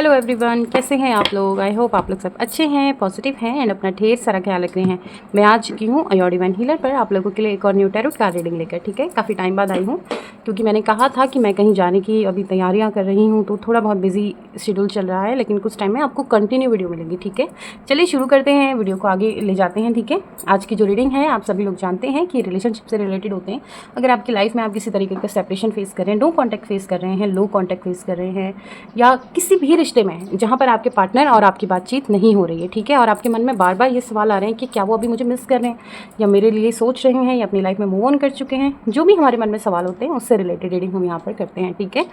Hello everyone, कैसे हैं आप लोग। आई होप आप लोग सब अच्छे हैं, पॉजिटिव हैं एंड अपना ढेर सारा ख्याल रख रहे हैं। मैं आ चुकी हूँ अयोर डिवाइन हीलर पर आप लोगों के लिए एक और न्यू टैरोट कार्ड रीडिंग लेकर। ठीक है, काफ़ी टाइम बाद आई हूँ क्योंकि मैंने कहा था कि मैं कहीं जाने की अभी तैयारियाँ कर रही हूँ, तो थोड़ा बहुत बिजी शेड्यूल चल रहा है, लेकिन कुछ टाइम में आपको कंटिन्यू वीडियो मिलेगी। ठीक है, चलिए शुरू करते हैं, वीडियो को आगे ले जाते हैं। ठीक है, आज की जो रीडिंग है आप सभी लोग जानते हैं कि रिलेशनशिप से रिलेटेड होते हैं। अगर आपकी लाइफ में आप किसी तरीके का सेपरेशन फेस कर रहे हैं, नो कॉन्टैक्ट फेस कर रहे हैं, लो कॉन्टैक्ट फेस कर रहे हैं, या किसी भी रिश्ते में जहाँ पर आपके पार्टनर और आपकी बातचीत नहीं हो रही है, ठीक है, और आपके मन में बार बार ये सवाल आ रहे हैं कि क्या वो अभी मुझे मिस कर रहे हैं या मेरे लिए सोच रहे हैं या अपनी लाइफ में मूव ऑन कर चुके हैं, जो भी हमारे मन में सवाल होते हैं उससे रिलेटेड रीडिंग हम यहाँ पर करते हैं। ठीक है,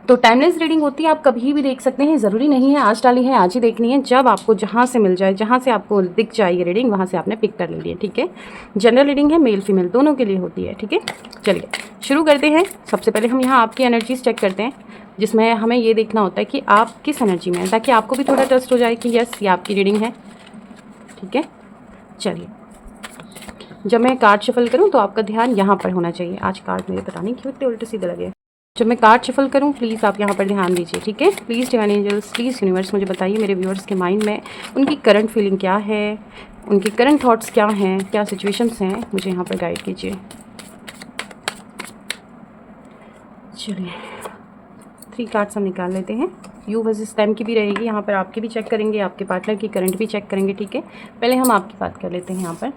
तो टाइमलेस रीडिंग होती है, आप कभी भी देख सकते हैं, ज़रूरी नहीं है आज डाली है आज ही देखनी है, जब आपको जहाँ से मिल जाए, जहाँ से आपको दिख जाए ये रीडिंग, वहाँ से आपने पिक कर लेनी है। ठीक है, जनरल रीडिंग है, मेल फीमेल दोनों के लिए होती है। ठीक है, चलिए शुरू करते हैं। सबसे पहले हम यहाँ आपकी एनर्जीज चेक करते हैं, जिसमें हमें ये देखना होता है कि आप किस एनर्जी में हैं, ताकि आपको भी थोड़ा ट्रस्ट हो जाए कि यस ये आपकी रीडिंग है। ठीक है, चलिए जब मैं कार्ड शफल करूं तो आपका ध्यान यहाँ पर होना चाहिए। आज कार्ड मेरे पता नहीं क्यों इतने उल्टे सीधे लगे। जब मैं कार्ड शफल करूं प्लीज़ आप यहाँ पर ध्यान दीजिए। ठीक है, please divine angels, please universe, मुझे बताइए मेरे व्यूअर्स के माइंड में उनकी करंट फीलिंग क्या है, उनके करंट थॉट्स क्या हैं, क्या सिचुएशंस हैं, मुझे यहाँ पर गाइड कीजिए। चलिए 3 कार्ड्स हम निकाल लेते हैं। यू वर्सेस टाइम की भी रहेगी यहाँ पर, आपकी भी चेक करेंगे, आपके पार्टनर की करंट भी चेक करेंगे। ठीक है, पहले हम आपकी बात कर लेते हैं। यहाँ पर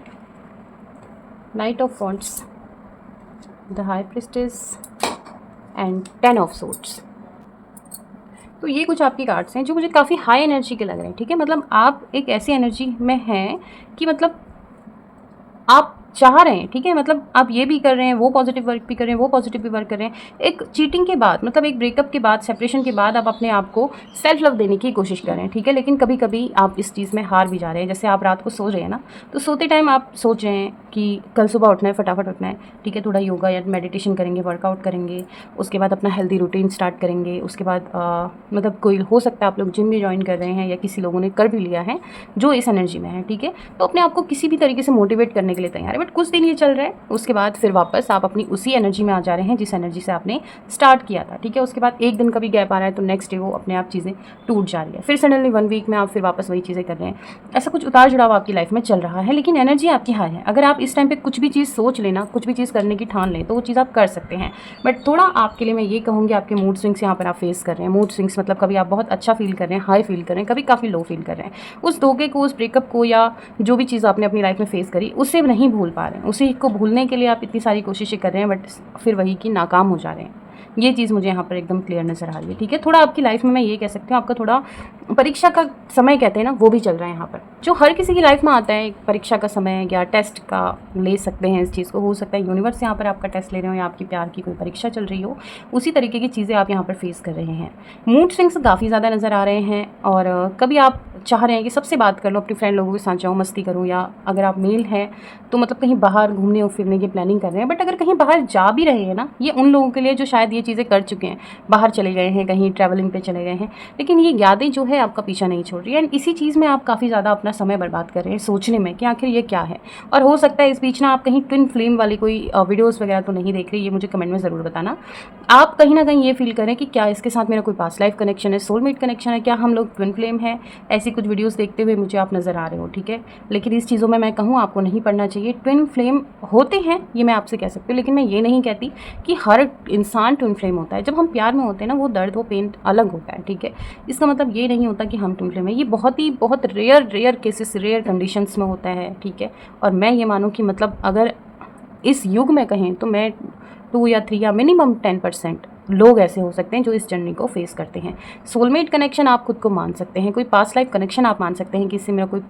night of wands, the high priestess and 10 of swords. तो ये कुछ आपकी कार्ड्स हैं जो मुझे काफ़ी हाई एनर्जी के लग रहे हैं। ठीक है, मतलब आप एक ऐसी एनर्जी में हैं कि मतलब आप चाह रहे हैं, ठीक है, मतलब आप ये भी कर रहे हैं, वो पॉजिटिव वर्क भी कर रहे हैं, वो पॉजिटिव भी वर्क कर रहे हैं। एक चीटिंग के बाद, मतलब एक ब्रेकअप के बाद, सेपरेशन के बाद आप अपने आप को सेल्फ लव देने की कोशिश कर रहे हैं। ठीक है, लेकिन कभी कभी आप इस चीज़ में हार भी जा रहे हैं। जैसे आप रात को सो रहे हैं ना, तो सोते टाइम आप सोच रहे हैं कि कल सुबह उठना है, फटाफट उठना है। ठीक है, थोड़ा योगा या मेडिटेशन करेंगे, वर्कआउट करेंगे, उसके बाद अपना हेल्दी रूटीन स्टार्ट करेंगे। उसके बाद मतलब कोई हो सकता है आप लोग जिम भी ज्वाइन कर रहे हैं, या किसी लोगों ने कर भी लिया है जो इस एनर्जी में है। ठीक है, तो अपने आप को किसी भी तरीके से मोटिवेट करने के लिए तैयार है, बट कुछ दिन ये चल रहा है, उसके बाद फिर वापस आप अपनी उसी एनर्जी में आ जा रहे हैं जिस एनर्जी से आपने स्टार्ट किया था। ठीक है, उसके बाद एक दिन का भी गैप आ रहा है तो नेक्स्ट डे वो अपने आप चीज़ें टूट जा रही है, फिर सडनली 1 वीक में आप फिर वापस वही चीज़ें कर रहे हैं। ऐसा कुछ उतार चढ़ाव आपकी लाइफ में चल रहा है, लेकिन एनर्जी आपकी हाई है। अगर आप इस टाइम पे कुछ भी चीज़ सोच लेना, कुछ भी चीज़ करने की ठान लें, तो वो चीज़ आप कर सकते हैं। बट थोड़ा आपके लिए मैं ये कहूँगी, आपके मूड स्विंग्स यहाँ पर आप फेस कर रहे हैं। मूड स्विंग्स मतलब कभी आप बहुत अच्छा फील कर रहे हैं, हाई फील कर रहे हैं, कभी काफ़ी लो फील कर रहे हैं। उस धोखे को, उस ब्रेकअप को, या जो भी चीज़ आपने अपनी लाइफ में फेस करी, उसे नहीं भूल पा रहे हैं। उसी को भूलने के लिए आप इतनी सारी कोशिशें कर रहे हैं, बट फिर वही कि नाकाम हो जा रहे हैं। ये चीज़ मुझे यहाँ पर एकदम क्लियर नज़र आ रही है। ठीक है, थोड़ा आपकी लाइफ में मैं ये कह सकती हूँ, आपका थोड़ा परीक्षा का समय कहते हैं ना, वो भी चल रहा है यहाँ पर, जो हर किसी की लाइफ में आता है। परीक्षा का समय या टेस्ट का ले सकते हैं इस चीज़ को, हो सकता है यूनिवर्स यहाँ पर आपका टेस्ट ले रहे हो, या आपकी प्यार की कोई परीक्षा चल रही हो, उसी तरीके की चीज़ें आप यहाँ पर फेस कर रहे हैं। मूड स्विंग्स काफ़ी ज़्यादा नज़र आ रहे हैं, और कभी आप चाह रहे हैं कि सबसे बात कर लो, अपनी फ्रेंड लोगों के साथ जाओ, मस्ती करो, या अगर आप मेल हैं तो मतलब कहीं बाहर घूमने और फिरने की प्लानिंग कर रहे हैं। बट अगर कहीं बाहर जा भी रहे हैं ना, ये उन लोगों के लिए जो शायद ये चीज़ें कर चुके हैं, बाहर चले गए हैं, कहीं ट्रैवलिंग पे चले गए हैं, लेकिन ये यादें जो है आपका पीछा नहीं छोड़ रही है। एंड इसी चीज़ में आप काफ़ी ज़्यादा अपना समय बर्बाद कर रहे हैं सोचने में कि आखिर ये क्या है। और हो सकता है इस बीच ना आप कहीं ट्विन फ्लेम वाली कोई वीडियोज़ वगैरह तो नहीं देख रही, ये मुझे कमेंट में ज़रूर बताना। आप कहीं ना कहीं ये फील करें कि क्या इसके साथ मेरा कोई पास्ट लाइफ कनेक्शन है, सोलमेट कनेक्शन है, क्या हम लोग ट्विन फ्लेम है, ऐसी कुछ वीडियोज़ देखते हुए मुझे आप नज़र आ रहे हो। ठीक है, लेकिन इस चीज़ों में मैं कहूँ आपको नहीं पढ़ना चाहिए। ट्विन फ्लेम होते हैं ये मैं आपसे कह सकती हूँ, लेकिन मैं ये नहीं कहती कि हर इंसान ट्विन फ्लेम होता है। जब हम प्यार में होते हैं ना, वो दर्द, वो पेन अलग होता है। ठीक है, इसका मतलब ये नहीं होता कि हम ट्विन फ्लेम है। ये बहुत रेयर केसेस, रेयर कंडीशंस में होता है। ठीक है, और मैं ये मानूँ कि मतलब अगर इस युग में कहें तो मैं 2 या 3 या मिनिमम 10% लोग ऐसे हो सकते हैं जो इस जर्नी को फेस करते हैं। सोलमेट कनेक्शन आप खुद को मान सकते हैं, कोई पास्ट लाइफ कनेक्शन आप मान सकते हैं कि इससे मेरा कोई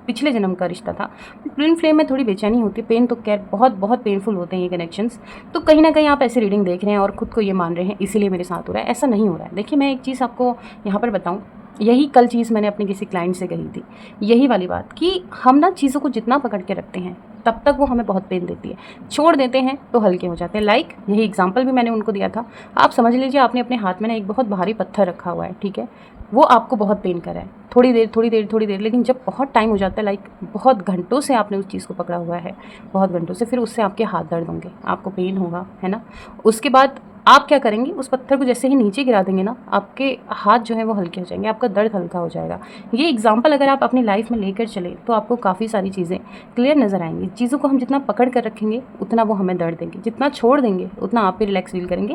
पिछले जन्म का रिश्ता था। ट्विन फ्लेम में थोड़ी बेचैनी होती है, पेन तो खैर बहुत पेनफुल होते हैं ये कनेक्शंस। तो कहीं ना कहीं आप ऐसी रीडिंग देख रहे हैं और खुद को ये मान रहे हैं इसीलिए मेरे साथ हो रहा है, ऐसा नहीं हो रहा है। देखिए, मैं एक चीज़ आपको यहाँ पर बताऊँ, यही कल चीज़ मैंने अपने किसी क्लाइंट से कही थी, यही वाली बात कि हम ना चीज़ों को जितना पकड़ के रखते हैं तब तक वो हमें बहुत पेन देती है, छोड़ देते हैं तो हल्के हो जाते हैं। लाइक यही एग्जांपल भी मैंने उनको दिया था। आप समझ लीजिए आपने अपने हाथ में ना एक बहुत भारी पत्थर रखा हुआ है। ठीक है, वो आपको बहुत पेन कर रहा है, थोड़ी देर, लेकिन जब बहुत टाइम हो जाता है, लाइक बहुत घंटों से आपने उस चीज़ को पकड़ा हुआ है, बहुत घंटों से, फिर उससे आपके हाथ दर्द होंगे, आपको पेन होगा, है ना। उसके बाद आप क्या करेंगे, उस पत्थर को जैसे ही नीचे गिरा देंगे ना, आपके हाथ जो है वो हल्के हो जाएंगे, आपका दर्द हल्का हो जाएगा। ये एग्जाम्पल अगर आप अपनी लाइफ में लेकर चले तो आपको काफ़ी सारी चीज़ें क्लियर नज़र आएंगी। चीज़ों को हम जितना पकड़ कर रखेंगे उतना वो हमें दर्द देंगे, जितना छोड़ देंगे उतना आप भी रिलैक्स फील करेंगे।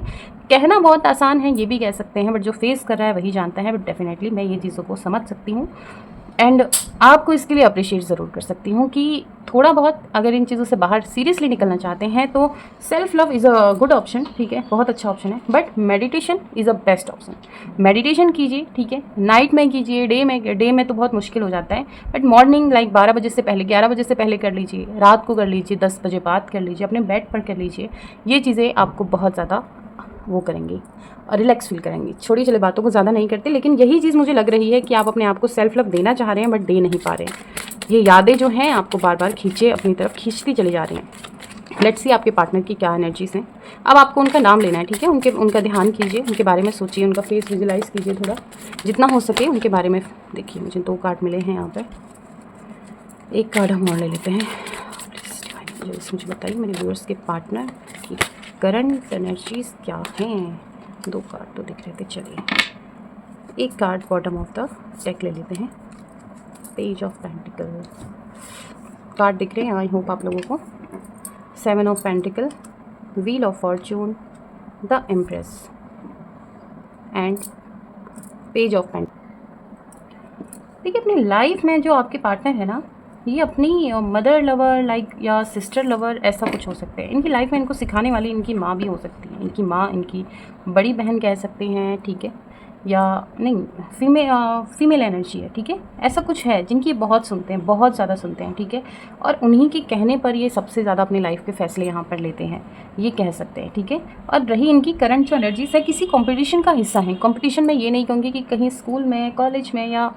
कहना बहुत आसान है, ये भी कह सकते हैं, बट जो फेस कर रहा है वही जानता है। बट डेफिनेटली मैं ये चीज़ों को समझ सकती हूँ एंड आपको इसके लिए अप्रिशिएट ज़रूर कर सकती हूँ कि थोड़ा बहुत अगर इन चीज़ों से बाहर सीरियसली निकलना चाहते हैं तो self love is a good option, ठीक है, बहुत अच्छा ऑप्शन है। But meditation is a best option. Meditation कीजिए, ठीक है, नाइट में कीजिए, डे में तो बहुत मुश्किल हो जाता है, बट मॉर्निंग लाइक 12 बजे से पहले, 11 बजे से पहले कर लीजिए, रात को कर लीजिए, 10 बजे बाद कर लीजिए, अपने बेड पर कर लीजिए। ये चीज़ें आपको बहुत ज़्यादा वो करेंगी और रिलैक्स फील करेंगी। छोटी छोटी बातों को ज़्यादा नहीं करते, लेकिन यही चीज़ मुझे लग रही है कि आप अपने आप को सेल्फ लव देना चाह रहे हैं बट दे नहीं पा रहे हैं। ये यादें जो हैं आपको बार बार अपनी तरफ खींचती चली जा रही हैं। लेट्स सी आपके पार्टनर की क्या एनर्जीज हैं। अब आपको उनका नाम लेना है, ठीक है, उनका ध्यान कीजिए, उनके बारे में सोचिए, उनका फेस विजुलाइज कीजिए, थोड़ा जितना हो सके उनके बारे में देखिए। मुझे 2 कार्ड मिले हैं यहाँ पर, एक कार्ड हम और ले लेते हैं। प्लीज़ मुझे बताइए मेरे व्यूअर्स के पार्टनर की करंट एनर्जीज क्या हैं। 2 कार्ड तो दिख रहे थे, चलिए एक card bottom of the deck ले लेते हैं। पेज ऑफ पेंटिकल कार्ड दिख रहे हैं, आई होप आप लोगों को। 7 of pentacle, wheel of Fortune, the empress and page of pentacle. देखिए अपनी लाइफ में जो आपके पार्टनर है ना, ये अपनी मदर लवर लाइक या सिस्टर लवर ऐसा कुछ हो सकते हैं। इनकी लाइफ में इनको सिखाने वाली इनकी माँ भी हो सकती है, इनकी माँ, इनकी बड़ी बहन कह सकते हैं, ठीक है, या नहीं फीमेल एनर्जी है, ठीक है, ऐसा कुछ है जिनकी बहुत सुनते हैं, बहुत ज़्यादा सुनते हैं, ठीक है, और उन्हीं के कहने पर ये सबसे ज़्यादा अपनी लाइफ के फैसले यहाँ पर लेते हैं, ये कह सकते हैं, ठीक है। और रही इनकी करंट जो एनर्जीज है, किसी कंपटीशन का हिस्सा है। कंपटीशन में ये नहीं कहूँगी कि कहीं स्कूल में, कॉलेज में या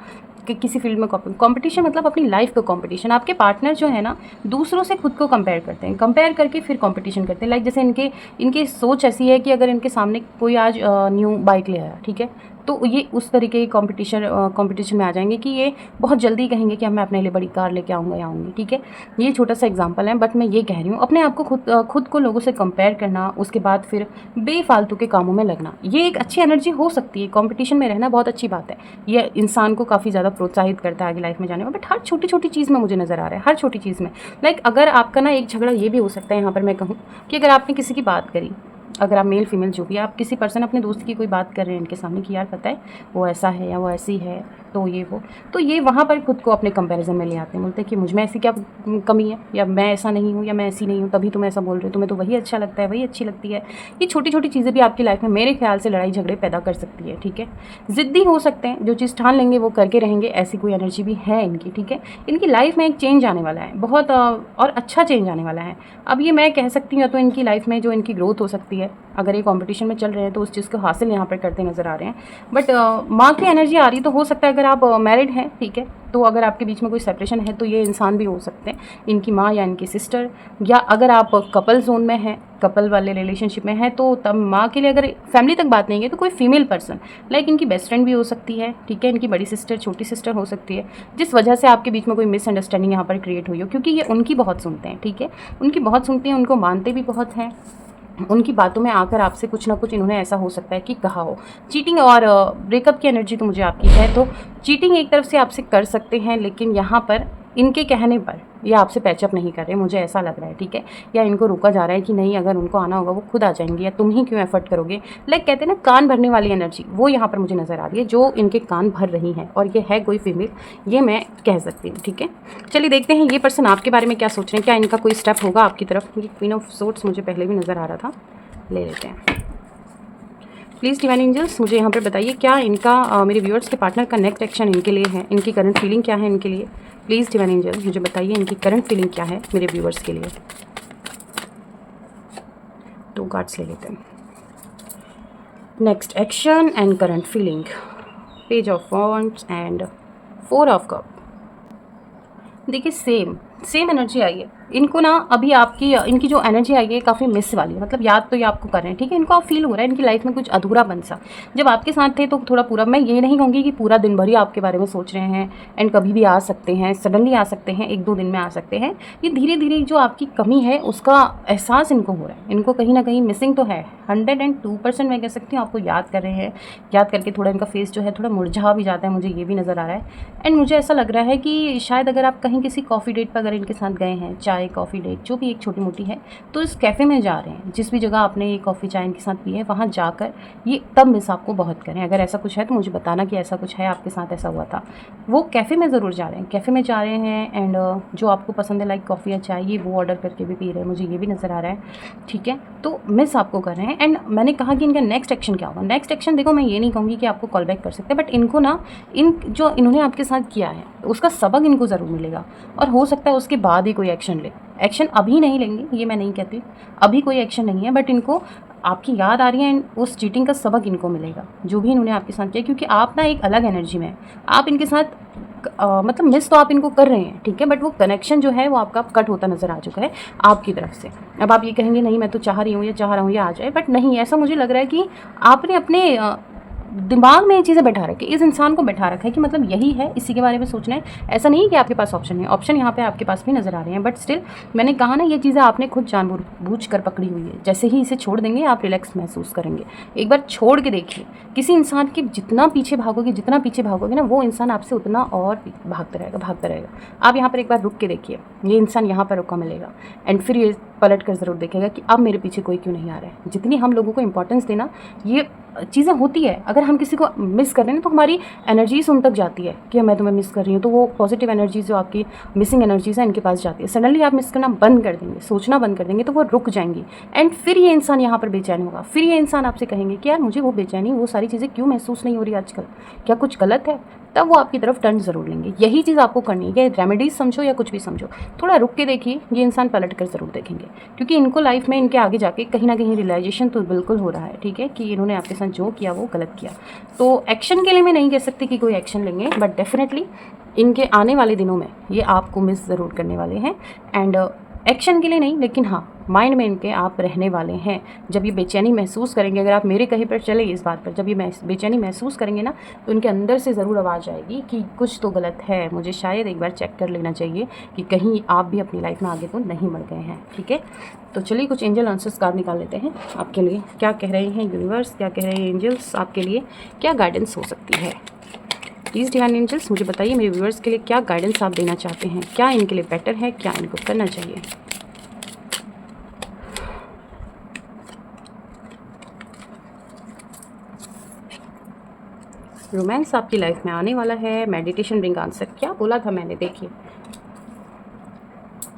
कि किसी फील्ड में कंपटीशन, मतलब अपनी लाइफ का कंपटीशन। आपके पार्टनर जो है ना, दूसरों से खुद को कंपेयर करते हैं, कंपेयर करके फिर कंपटीशन करते हैं। लाइक जैसे इनकी सोच ऐसी है कि अगर इनके सामने कोई आज न्यू बाइक ले आया, ठीक है, तो ये उस तरीके की कंपटीशन में आ जाएंगे कि ये बहुत जल्दी कहेंगे कि मैं अपने लिए बड़ी कार लेके आऊँगा या आऊँगी, ठीक है। ये छोटा सा एग्जांपल है, बट मैं ये कह रही हूँ अपने आप को खुद को लोगों से कंपेयर करना, उसके बाद फिर बेफालतू के कामों में लगना, ये एक अच्छी एनर्जी हो सकती है। कंपटीशन में रहना बहुत अच्छी बात है, ये इंसान को काफ़ी ज़्यादा प्रोत्साहित करता है आगे लाइफ में जाने में। बट हर छोटी छोटी चीज़ में मुझे नज़र आ रहा है, हर छोटी चीज़ में, लाइक अगर आपका ना एक झगड़ा ये भी हो सकता है यहाँ पर मैं कहूँ कि अगर आपने किसी की बात करी, अगर आप मेल फीमेल जो भी, आप किसी पर्सन अपने दोस्त की कोई बात कर रहे हैं इनके सामने कि यार पता है वो ऐसा है या वो ऐसी है, तो ये वो, तो ये वहाँ पर खुद को अपने कंपैरिजन में ले आते हैं, बोलते हैं कि मुझ में ऐसी क्या कमी है, या मैं ऐसा नहीं हूँ, या मैं ऐसी नहीं हूँ, तभी तुम ऐसा बोल रहे हो, तुम्हें तो वही अच्छा लगता है, वही अच्छी लगती है। ये छोटी छोटी चीज़ें भी आपकी लाइफ में मेरे ख्याल से लड़ाई झगड़े पैदा कर सकती है, ठीक है। ज़िद्दी हो सकते हैं, जो चीज़ ठान लेंगे वो करके रहेंगे, ऐसी कोई एनर्जी भी है इनकी, ठीक है। इनकी लाइफ में एक चेंज आने वाला है, बहुत और अच्छा चेंज आने वाला है। अब ये मैं कह सकती हूँ तो इनकी लाइफ में जो इनकी ग्रोथ हो सकती है, अगर ये कंपटीशन में चल रहे हैं तो उस चीज़ को हासिल यहाँ पर करते नज़र आ रहे हैं। बट माँ की एनर्जी आ रही, तो हो सकता है अगर आप मैरिड हैं, ठीक है, तो अगर आपके बीच में कोई सेपरेशन है तो ये इंसान भी हो सकते हैं, इनकी माँ या इनकी सिस्टर, या अगर आप कपल जोन में हैं, कपल वाले रिलेशनशिप में है, तो तब माँ के लिए अगर फैमिली तक बात नहीं है तो कोई फीमेल पर्सन लाइक इनकी बेस्ट फ्रेंड भी हो सकती है, ठीक है, इनकी बड़ी सिस्टर, छोटी सिस्टर हो सकती है, जिस वजह से आपके बीच में कोई मिसअंडरस्टैंडिंग यहाँ पर क्रिएट हुई हो, क्योंकि ये उनकी बहुत सुनते हैं, ठीक है, उनकी बहुत सुनते हैं, उनको मानते भी बहुत हैं। उनकी बातों में आकर आपसे कुछ ना कुछ इन्होंने ऐसा हो सकता है कि कहा हो। चीटिंग और ब्रेकअप की एनर्जी तो मुझे आपकी है, तो चीटिंग एक तरफ से आपसे कर सकते हैं, लेकिन यहाँ पर इनके कहने पर या आपसे पैचअप नहीं कर रहे, मुझे ऐसा लग रहा है, ठीक है, या इनको रोका जा रहा है कि नहीं अगर उनको आना होगा वो खुद आ जाएंगे, या तुम ही क्यों एफर्ट करोगे। लाइक कहते हैं ना कान भरने वाली एनर्जी, वो यहाँ पर मुझे नज़र आ रही है, जो इनके कान भर रही हैं, और ये है कोई फीमेल, ये मैं कह सकती हूँ, ठीक है। चलिए देखते हैं ये पर्सन आपके बारे में क्या सोच रहे हैं, क्या इनका कोई स्टेप होगा आपकी तरफ। ये क्वीन ऑफ सोर्ड्स मुझे पहले भी नज़र आ रहा था, ले लेते हैं। प्लीज़ डिवाइन एंजल्स मुझे यहाँ पर बताइए क्या इनका मेरे व्यूअर्स के पार्टनर का नेक्स्ट एक्शन इनके लिए है, इनकी करंट फीलिंग क्या है इनके लिए। प्लीज़ डिवाइन एंजल्स मुझे बताइए इनकी करंट फीलिंग क्या है मेरे व्यूअर्स के लिए। 2 कार्ड्स ले लेते हैं। Next action and current feeling, page of wands and 4 of cup. देखिए सेम एनर्जी आई है। इनको ना अभी आपकी इनकी जो एनर्जी आई है काफ़ी मिस वाली है, मतलब याद तो ये आपको कर रहे हैं, ठीक है। इनको आप फील हो रहा है इनकी लाइफ में कुछ अधूरापन सा। जब आपके साथ थे तो थोड़ा पूरा, मैं ये नहीं कहूँगी कि पूरा दिन भर ही आपके बारे में सोच रहे हैं, एंड कभी भी आ सकते हैं, सडनली आ सकते हैं, 1-2 दिन में आ सकते हैं। ये धीरे धीरे जो आपकी कमी है उसका एहसास इनको हो रहा है, इनको कहीं ना कहीं मिसिंग तो है। 102% मैं कह सकती हूँ आपको याद कर रहे हैं। याद करके थोड़ा इनका फेस जो है थोड़ा मुरझा भी जाता है, मुझे ये भी नज़र आ रहा है। एंड मुझे ऐसा लग रहा है कि शायद अगर आप कहीं किसी कॉफ़ी डेट पर अगर इनके साथ गए हैं, चाय कॉफ़ी डेट जो भी एक छोटी मोटी है, तो इस कैफ़े में जा रहे हैं, जिस भी जगह आपने ये कॉफ़ी चाय इनके साथ पी है, वहाँ जाकर ये तब मिस आपको बहुत करें। अगर ऐसा कुछ है तो मुझे बताना कि ऐसा कुछ है, आपके साथ ऐसा हुआ था। वो कैफ़े में ज़रूर जा रहे हैं, कैफ़े में जा रहे हैं, एंड जो आपको पसंद है लाइक कॉफ़ी या चाय, ये वो ऑर्डर करके भी पी रहे हैं, मुझे ये भी नज़र आ रहा है, ठीक है। तो मिस आपको कर रहे हैं। एंड मैंने कहा कि इनका नेक्स्ट एक्शन क्या होगा। नेक्स्ट एक्शन देखो, मैं ये नहीं कहूँगी कि आपको कॉल बैक कर सकते हैं, बट इनको ना जो इन्होंने आपके साथ किया है उसका सबक इनको ज़रूर मिलेगा, और हो सकता है उसके बाद ही कोई एक्शन ले। एक्शन अभी नहीं लेंगे, ये मैं नहीं कहती, अभी कोई एक्शन नहीं है, बट इनको आपकी याद आ रही है एंड उस चीटिंग का सबक इनको मिलेगा जो भी इन्होंने आपके साथ किया, क्योंकि आप ना एक अलग एनर्जी में हैं। आप इनके साथ मतलब मिस तो आप इनको कर रहे हैं, ठीक है, बट वो कनेक्शन जो है वो आपका कट होता नज़र आ चुका है आपकी तरफ से। अब आप ये कहेंगे नहीं मैं तो चाह रही हूँ या चाह रहा हूँ या आ जाए, बट नहीं, ऐसा मुझे लग रहा है कि आपने अपने दिमाग में ये चीज़ें बैठा रखी, इस इंसान को बैठा रखा है कि मतलब यही है, इसी के बारे में सोचना है। ऐसा नहीं है कि आपके पास ऑप्शन है, ऑप्शन यहाँ पे आपके पास भी नज़र आ रहे हैं, बट स्टिल मैंने कहा ना, ये चीज़ें आपने खुद जानबूझ कर पकड़ी हुई है। जैसे ही इसे छोड़ देंगे आप रिलैक्स महसूस करेंगे। एक बार छोड़ के देखिए, किसी इंसान के जितना पीछे भागोगे ना, वो इंसान आपसे उतना और भागता रहेगा। आप यहाँ पर एक बार रुक के देखिए, ये इंसान यहाँ पर रुका मिलेगा, एंड फिर ये पलट कर ज़रूर देखेगा कि अब मेरे पीछे कोई क्यों नहीं आ रहा है। जितनी हम लोगों को इंपॉर्टेंस देना, ये चीज़ें होती है। अगर हम किसी को मिस कर रहे हैं तो हमारी एनर्जीज उन तक जाती है कि मैं तुम्हें मिस कर रही हूँ, तो वो पॉजिटिव एनर्जीज जो आपकी मिसिंग एनर्जीज है इनके पास जाती है। सडनली आप मिस करना बंद कर देंगे, सोचना बंद कर देंगे, तो वो रुक जाएंगी, एंड फिर ये इंसान यहाँ पर बेचैन होगा। फिर ये इंसान आपसे कहेंगे कि यार मुझे वो बेचैनी, वो सारी चीज़ें क्यों महसूस नहीं हो रही आजकल, क्या कुछ गलत है। तब वो आपकी तरफ टर्न ज़रूर लेंगे। यही चीज़ आपको करनी है, रेमेडीज समझो या कुछ भी समझो, थोड़ा रुक के देखिए, ये इंसान पलट कर ज़रूर देखेंगे, क्योंकि इनको लाइफ में इनके आगे जाके कहीं ना कहीं रियलाइजेशन तो बिल्कुल हो रहा है, ठीक है, कि इन्होंने आपके साथ जो किया वो गलत किया। तो एक्शन के लिए मैं नहीं कह सकती कि कोई एक्शन लेंगे, बट डेफिनेटली इनके आने वाले दिनों में ये आपको मिस ज़रूर करने वाले हैं। एंड एक्शन के लिए नहीं, लेकिन हाँ, माइंड में इनके आप रहने वाले हैं। जब ये बेचैनी महसूस करेंगे, अगर आप मेरे कहीं पर चले इस बात पर, जब ये बेचैनी महसूस करेंगे ना, तो इनके अंदर से ज़रूर आवाज़ आएगी कि कुछ तो गलत है, मुझे शायद एक बार चेक कर लेना चाहिए कि कहीं आप भी अपनी लाइफ में आगे तो नहीं बढ़ गए हैं, ठीक है। तो चलिए कुछ एंजल आंसर्स कार्ड निकाल लेते हैं आपके लिए। क्या कह रहे हैं यूनिवर्स, क्या कह रहे हैं एंजल्स, आपके लिए क्या गाइडेंस हो सकती है। प्लीज़ डिवाइन एंजल्स मुझे बताइए मेरे व्यूअर्स के लिए क्या गाइडेंस आप देना चाहते हैं, क्या इनके लिए बेटर है, क्या इनको करना चाहिए। रोमांस आपकी लाइफ में आने वाला है। मेडिटेशन ब्रिंग आंसर, क्या बोला था मैंने, देखिए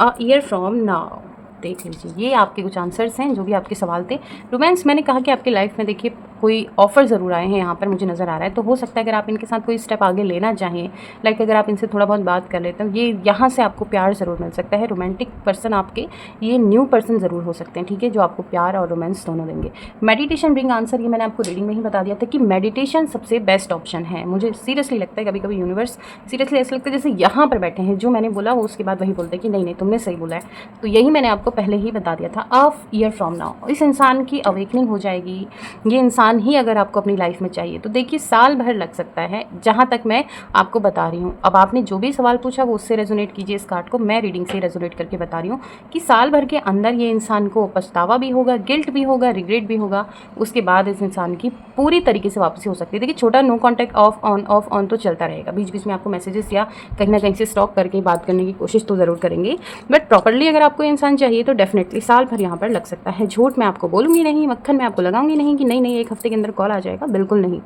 अ ईयर फ्रॉम नाउ, देख लीजिए, ये आपके कुछ आंसर्स हैं जो भी आपके सवाल थे। रोमांस मैंने कहा कि आपकी लाइफ में देखिए कोई ऑफ़र ज़रूर आए हैं यहाँ पर, मुझे नज़र आ रहा है। तो हो सकता है अगर आप इनके साथ कोई स्टेप आगे लेना चाहें, लाइक अगर आप इनसे थोड़ा बहुत बात कर लेते हैं, ये यहाँ से आपको प्यार ज़रूर मिल सकता है। रोमांटिक पर्सन आपके ये न्यू पर्सन ज़रूर हो सकते हैं, ठीक है, जो आपको प्यार और रोमांस दोनों देंगे। मेडिटेशन ब्रिंग आंसर, ये मैंने आपको रीडिंग में ही बता दिया था कि मेडिटेशन सबसे बेस्ट ऑप्शन है। मुझे सीरियसली लगता है, कभी कभी यूनिवर्स सीरियसली ऐसा लगता है जैसे यहाँ पर बैठे हैं, जो मैंने बोला वो उसके बाद वही बोलते हैं कि नहीं नहीं तुमने सही बोला है। तो यही मैंने आपको पहले ही बता दिया था। अ ईयर फ्रॉम नाउ इस इंसान की अवेकनिंग हो जाएगी। ये इंसान ही अगर आपको अपनी लाइफ में चाहिए तो देखिए साल भर लग सकता है, जहाँ तक मैं आपको बता रही हूँ। अब आपने जो भी सवाल पूछा वो उससे रेजोनेट कीजिए, इस कार्ड को मैं रीडिंग से रेजोनेट करके बता रही हूँ कि साल भर के अंदर ये इंसान को पछतावा भी होगा, गिल्ट भी होगा, रिग्रेट भी होगा। उसके बाद इस इंसान की पूरी तरीके से वापसी हो सकती है। देखिए छोटा नो कॉन्टैक्ट ऑफ ऑन तो चलता रहेगा, बीच बीच में आपको मैसेजेस या कहीं ना कहीं से स्टॉक करके बात करने की कोशिश तो ज़रूर करेंगे, बट प्रॉपरली अगर आपको इंसान चाहिए तो डेफिनेटली साल भर यहाँ पर लग सकता है। झूठ मैं आपको बोलूँगी नहीं, मक्खन मैं आपको लगाऊंगी नहीं कि नहीं नहीं एक हफ्ते के अंदर कॉल आ जाएगा, बिल्कुल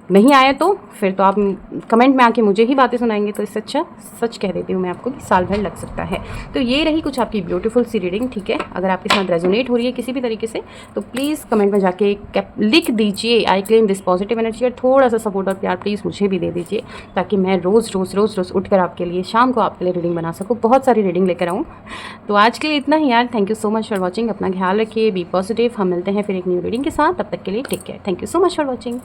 नहीं आया तो फिर तो आप कमेंट में आके मुझे ही बातें सुनाएंगे। तो इससे अच्छा सच कह देती हूँ मैं आपको कि साल भर लग सकता है। तो ये रही कुछ आपकी ब्यूटीफुल सी रीडिंग, ठीक है। अगर आपके साथ रेजोनेट हो रही है किसी भी तरीके से तो प्लीज़ कमेंट में जाके लिख दीजिए I claim this positive energy, और थोड़ा सा सपोर्ट और प्यार प्लीज़ मुझे भी दे दीजिए, ताकि मैं रोज़ उठकर आपके लिए शाम को आपके लिए रीडिंग बना सकूँ, बहुत सारी रीडिंग लेकर आऊँ। तो आज के लिए इतना ही यार, thank you so much for watching. अपना ख्याल रखिए, बी पॉजिटिव। हम मिलते हैं फिर एक न्यू रीडिंग के साथ, तब तक के लिए take care. Thank you so much for watching.